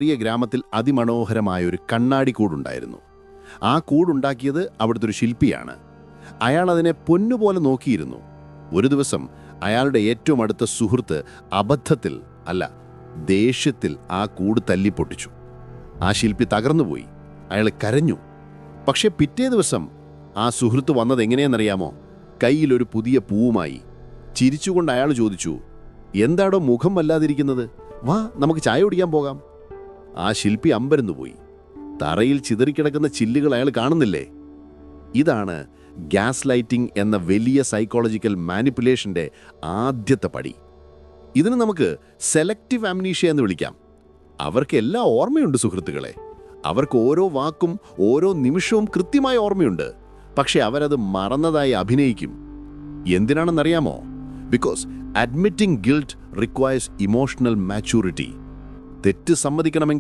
ചെറിയ ഗ്രാമത്തിൽ അതിമനോഹരമായ ഒരു കണ്ണാടി കൂടുണ്ടായിരുന്നു. ആ കൂടുണ്ടാക്കിയത് അവിടുത്തെ ഒരു ശില്പിയാണ്. അയാൾ അതിനെ പൊന്നുപോലെ നോക്കിയിരുന്നു. ഒരു ദിവസം അയാളുടെ ഏറ്റവും അടുത്ത സുഹൃത്ത് അബദ്ധത്തിൽ അല്ല, ദേഷ്യത്തിൽ ആ കൂട് തല്ലിപ്പൊട്ടിച്ചു. ആ ശില്പി തകർന്നുപോയി. അയാൾ കരഞ്ഞു. പക്ഷെ പിറ്റേ ദിവസം ആ സുഹൃത്ത് വന്നത് എങ്ങനെയെന്നറിയാമോ? കയ്യിലൊരു പുതിയ പൂവുമായി. ചിരിച്ചുകൊണ്ട് അയാൾ ചോദിച്ചു, എന്താടോ മുഖം വല്ലാതിരിക്കുന്നത്? വാ, നമുക്ക് ചായ കുടിക്കാൻ പോകാം. ആ ശില്പി അമ്പരന്നുപോയി. തറയിൽ ചിതറിക്കിടക്കുന്ന ചില്ലുകൾ അയാൾ കാണുന്നില്ലേ? ഇതാണ് ഗ്യാസ് ലൈറ്റിംഗ് എന്ന വലിയ സൈക്കോളജിക്കൽ മാനിപ്പുലേഷന്റെ ആദ്യത്തെ പടി. ഇതിന് നമുക്ക് സെലക്റ്റീവ് അംനീഷ്യ എന്ന് വിളിക്കാം. അവർക്ക് എല്ലാം ഓർമ്മയുണ്ട് സുഹൃത്തുക്കളെ. അവർക്ക് ഓരോ വാക്കും ഓരോ നിമിഷവും കൃത്യമായ ഓർമ്മയുണ്ട്. പക്ഷെ അവരത് മറന്നതായി അഭിനയിക്കും. എന്തിനാണെന്നറിയാമോ? Because admitting guilt requires emotional maturity. തെറ്റ് സമ്മതിക്കണമെങ്കിൽ